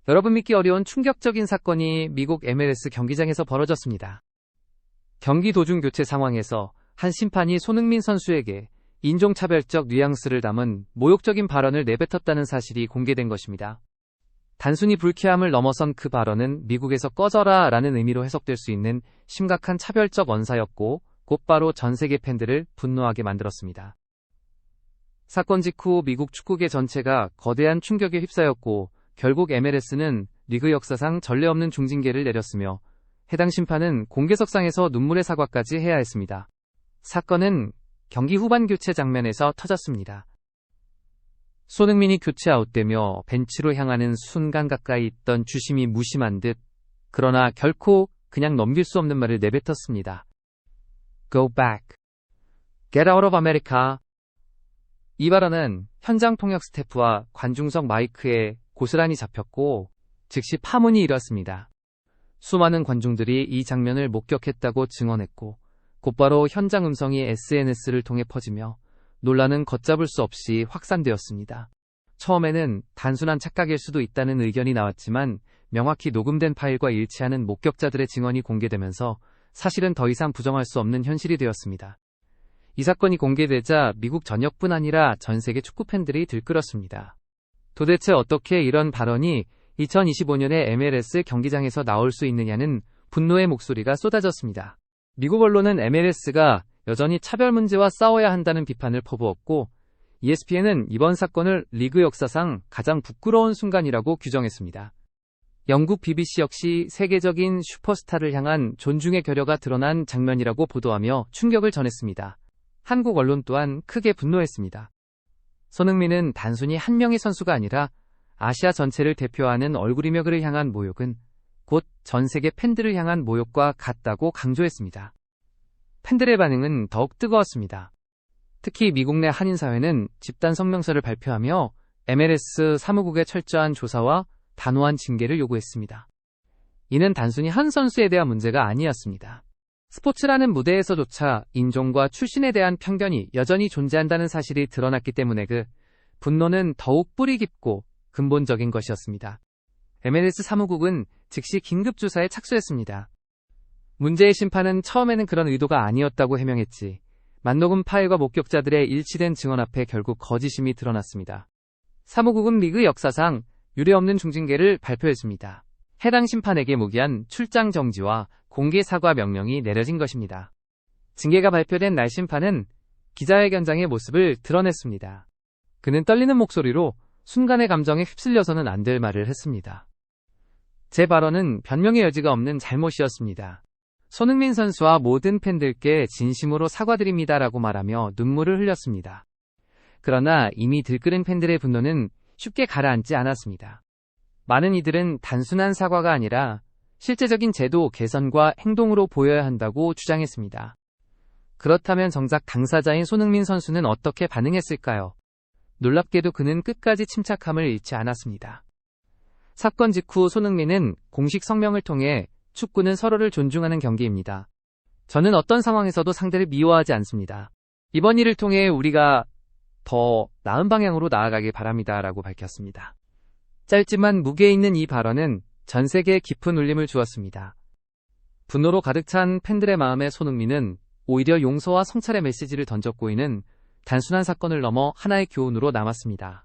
여러분 믿기 어려운 충격적인 사건이 미국 MLS 경기장에서 벌어졌습니다. 경기 도중 교체 상황에서 한 심판이 손흥민 선수에게 인종차별적 뉘앙스를 담은 모욕적인 발언을 내뱉었다는 사실이 공개된 것입니다. 단순히 불쾌함을 넘어선 그 발언은 미국에서 꺼져라 라는 의미로 해석될 수 있는 심각한 차별적 언사였고 곧바로 전 세계 팬들을 분노하게 만들었습니다. 사건 직후 미국 축구계 전체가 거대한 충격에 휩싸였고 결국 MLS는 리그 역사상 전례 없는 중징계를 내렸으며 해당 심판은 공개석상에서 눈물의 사과까지 해야 했습니다. 사건은 경기 후반 교체 장면에서 터졌습니다. 손흥민이 교체 아웃되며 벤치로 향하는 순간 가까이 있던 주심이 무심한 듯 그러나 결코 그냥 넘길 수 없는 말을 내뱉었습니다. Go back. Get out of America. 이 발언은 현장 통역 스태프와 관중석 마이크에 고스란히 잡혔고 즉시 파문이 일었습니다. 수많은 관중들이 이 장면을 목격했다고 증언했고 곧바로 현장 음성이 SNS를 통해 퍼지며 논란은 걷잡을 수 없이 확산되었습니다. 처음에는 단순한 착각일 수도 있다는 의견이 나왔지만 명확히 녹음된 파일과 일치하는 목격자들의 증언이 공개되면서 사실은 더 이상 부정할 수 없는 현실이 되었습니다. 이 사건이 공개되자 미국 전역뿐 아니라 전 세계 축구 팬들이 들끓었습니다. 도대체 어떻게 이런 발언이 2025년에 MLS 경기장에서 나올 수 있느냐는 분노의 목소리가 쏟아졌습니다. 미국 언론은 MLS가 여전히 차별 문제와 싸워야 한다는 비판을 퍼부었고 ESPN은 이번 사건을 리그 역사상 가장 부끄러운 순간이라고 규정했습니다. 영국 BBC 역시 세계적인 슈퍼스타를 향한 존중의 결여가 드러난 장면이라고 보도하며 충격을 전했습니다. 한국 언론 또한 크게 분노했습니다. 손흥민은 단순히 한 명의 선수가 아니라 아시아 전체를 대표하는 얼굴이며 그를 향한 모욕은 곧 전 세계 팬들을 향한 모욕과 같다고 강조했습니다. 팬들의 반응은 더욱 뜨거웠습니다. 특히 미국 내 한인사회는 집단 성명서를 발표하며 MLS 사무국의 철저한 조사와 단호한 징계를 요구했습니다. 이는 단순히 한 선수에 대한 문제가 아니었습니다. 스포츠라는 무대에서조차 인종과 출신에 대한 편견이 여전히 존재한다는 사실이 드러났기 때문에 그 분노는 더욱 뿌리 깊고 근본적인 것이었습니다. MLS 사무국은 즉시 긴급조사에 착수했습니다. 문제의 심판은 처음에는 그런 의도가 아니었다고 해명했지 만녹음 파일과 목격자들의 일치된 증언 앞에 결국 거짓임이 드러났습니다. 사무국은 리그 역사상 유례없는 중징계를 발표했습니다. 해당 심판에게 무기한 출장 정지와 공개 사과 명령이 내려진 것입니다. 징계가 발표된 날 심판은 기자회견장의 모습을 드러냈습니다. 그는 떨리는 목소리로 순간의 감정에 휩쓸려서는 안 될 말을 했습니다. 제 발언은 변명의 여지가 없는 잘못이었습니다. 손흥민 선수와 모든 팬들께 진심으로 사과드립니다라고 말하며 눈물을 흘렸습니다. 그러나 이미 들끓은 팬들의 분노는 쉽게 가라앉지 않았습니다. 많은 이들은 단순한 사과가 아니라 실제적인 제도 개선과 행동으로 보여야 한다고 주장했습니다. 그렇다면 정작 당사자인 손흥민 선수는 어떻게 반응했을까요? 놀랍게도 그는 끝까지 침착함을 잃지 않았습니다. 사건 직후 손흥민은 공식 성명을 통해 축구는 서로를 존중하는 경기입니다. 저는 어떤 상황에서도 상대를 미워하지 않습니다. 이번 일을 통해 우리가 더 나은 방향으로 나아가길 바랍니다. 라고 밝혔습니다. 짧지만 무게 있는 이 발언은 전 세계에 깊은 울림을 주었습니다. 분노로 가득 찬 팬들의 마음에 손흥민은 오히려 용서와 성찰의 메시지를 던졌고 이는 단순한 사건을 넘어 하나의 교훈으로 남았습니다.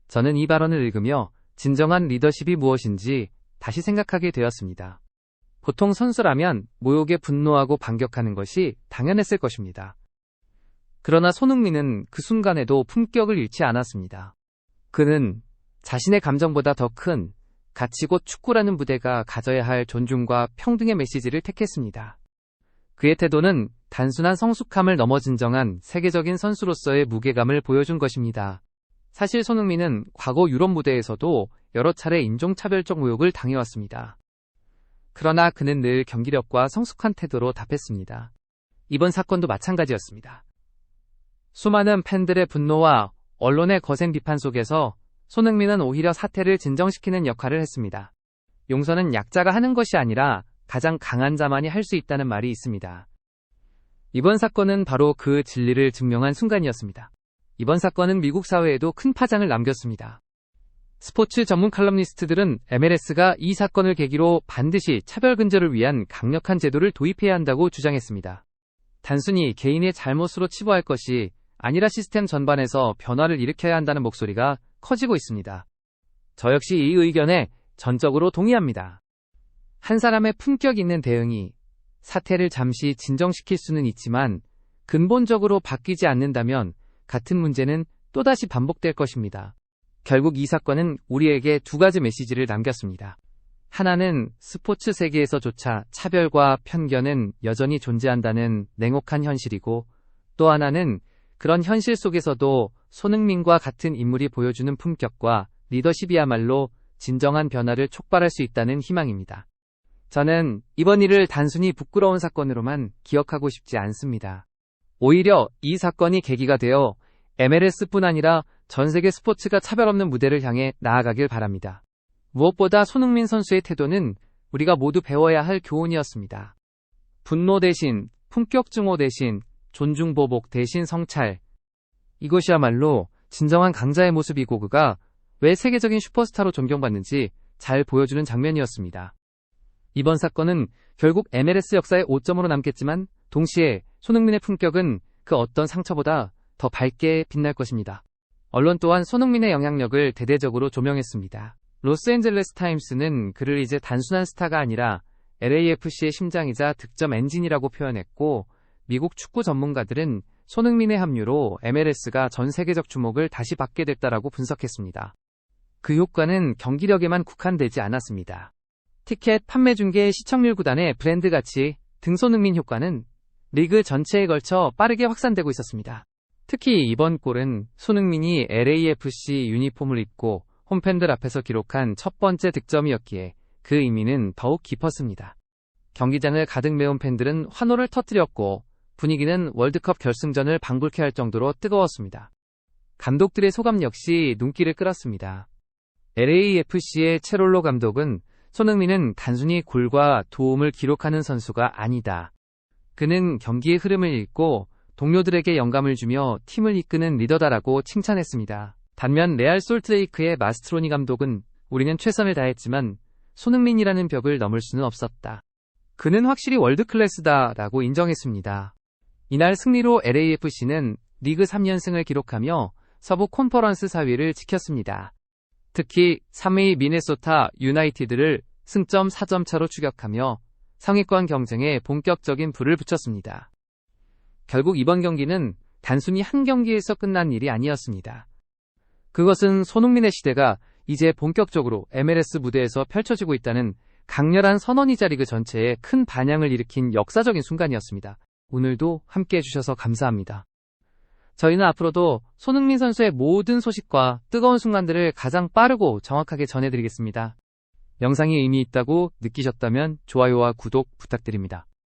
저는 이 발언을 읽으며 진정한 리더십이 무엇인지 다시 생각하게 되었습니다. 보통 선수라면 모욕에 분노하고 반격하는 것이 당연했을 것입니다. 그러나 손흥민은 그 순간에도 품격을 잃지 않았습니다. 그는 자신의 감정보다 더 큰 가치 곧 축구라는 무대가 가져야 할 존중과 평등의 메시지를 택했습니다. 그의 태도는 단순한 성숙함을 넘어 진정한 세계적인 선수로서의 무게감을 보여준 것입니다. 사실 손흥민은 과거 유럽 무대에서도 여러 차례 인종차별적 모욕을 당해왔습니다. 그러나 그는 늘 경기력과 성숙한 태도로 답했습니다. 이번 사건도 마찬가지였습니다. 수많은 팬들의 분노와 언론의 거센 비판 속에서 손흥민은 오히려 사태를 진정시키는 역할을 했습니다. 용서는 약자가 하는 것이 아니라 가장 강한 자만이 할 수 있다는 말이 있습니다. 이번 사건은 바로 그 진리를 증명한 순간이었습니다. 이번 사건은 미국 사회에도 큰 파장을 남겼습니다. 스포츠 전문 칼럼니스트들은 MLS가 이 사건을 계기로 반드시 차별 근절을 위한 강력한 제도를 도입해야 한다고 주장했습니다. 단순히 개인의 잘못으로 치부할 것이 아니라 시스템 전반에서 변화를 일으켜야 한다는 목소리가 커지고 있습니다. 저 역시 이 의견에 전적으로 동의합니다. 한 사람의 품격 있는 대응이 사태를 잠시 진정시킬 수는 있지만 근본적으로 바뀌지 않는다면 같은 문제는 또다시 반복될 것입니다. 결국 이 사건은 우리에게 두 가지 메시지를 남겼습니다. 하나는 스포츠 세계에서조차 차별과 편견은 여전히 존재한다는 냉혹한 현실이고, 또 하나는 그런 현실 속에서도 손흥민과 같은 인물이 보여주는 품격과 리더십이야말로 진정한 변화를 촉발할 수 있다는 희망입니다. 저는 이번 일을 단순히 부끄러운 사건으로만 기억하고 싶지 않습니다. 오히려 이 사건이 계기가 되어 MLS뿐 아니라 전 세계 스포츠가 차별 없는 무대를 향해 나아가길 바랍니다. 무엇보다 손흥민 선수의 태도는 우리가 모두 배워야 할 교훈이었습니다. 분노 대신 품격 증오 대신 존중 보복 대신 성찰. 이것이야말로 진정한 강자의 모습이고 그가 왜 세계적인 슈퍼스타로 존경받는지 잘 보여주는 장면이었습니다. 이번 사건은 결국 MLS 역사의 오점으로 남겠지만 동시에 손흥민의 품격은 그 어떤 상처보다 더 밝게 빛날 것입니다. 언론 또한 손흥민의 영향력을 대대적으로 조명했습니다. 로스앤젤레스 타임스는 그를 이제 단순한 스타가 아니라 LAFC의 심장이자 득점 엔진이라고 표현했고, 미국 축구 전문가들은 손흥민의 합류로 MLS가 전 세계적 주목을 다시 받게 됐다라고 분석했습니다. 그 효과는 경기력에만 국한되지 않았습니다. 티켓 판매 중계 시청률 구단의 브랜드 가치 등 손흥민 효과는 리그 전체에 걸쳐 빠르게 확산되고 있었습니다. 특히 이번 골은 손흥민이 LAFC 유니폼을 입고 홈팬들 앞에서 기록한 첫 번째 득점이었기에 그 의미는 더욱 깊었습니다. 경기장을 가득 메운 팬들은 환호를 터뜨렸고 분위기는 월드컵 결승전을 방불케 할 정도로 뜨거웠습니다. 감독들의 소감 역시 눈길을 끌었습니다. LAFC의 체롤로 감독은 손흥민은 단순히 골과 도움을 기록하는 선수가 아니다. 그는 경기의 흐름을 읽고 동료들에게 영감을 주며 팀을 이끄는 리더다라고 칭찬했습니다. 반면 레알 솔트레이크의 마스트로니 감독은 우리는 최선을 다했지만 손흥민이라는 벽을 넘을 수는 없었다. 그는 확실히 월드클래스다라고 인정했습니다. 이날 승리로 LAFC는 리그 3연승을 기록하며 서부 컨퍼런스 4위를 지켰습니다. 특히 3위 미네소타 유나이티드를 승점 4점 차로 추격하며 상위권 경쟁에 본격적인 불을 붙였습니다. 결국 이번 경기는 단순히 한 경기에서 끝난 일이 아니었습니다. 그것은 손흥민의 시대가 이제 본격적으로 MLS 무대에서 펼쳐지고 있다는 강렬한 선언이자 리그 전체에 큰 반향을 일으킨 역사적인 순간이었습니다. 오늘도 함께 해주셔서 감사합니다. 저희는 앞으로도 손흥민 선수의 모든 소식과 뜨거운 순간들을 가장 빠르고 정확하게 전해드리겠습니다. 영상이 의미 있다고 느끼셨다면 좋아요와 구독 부탁드립니다.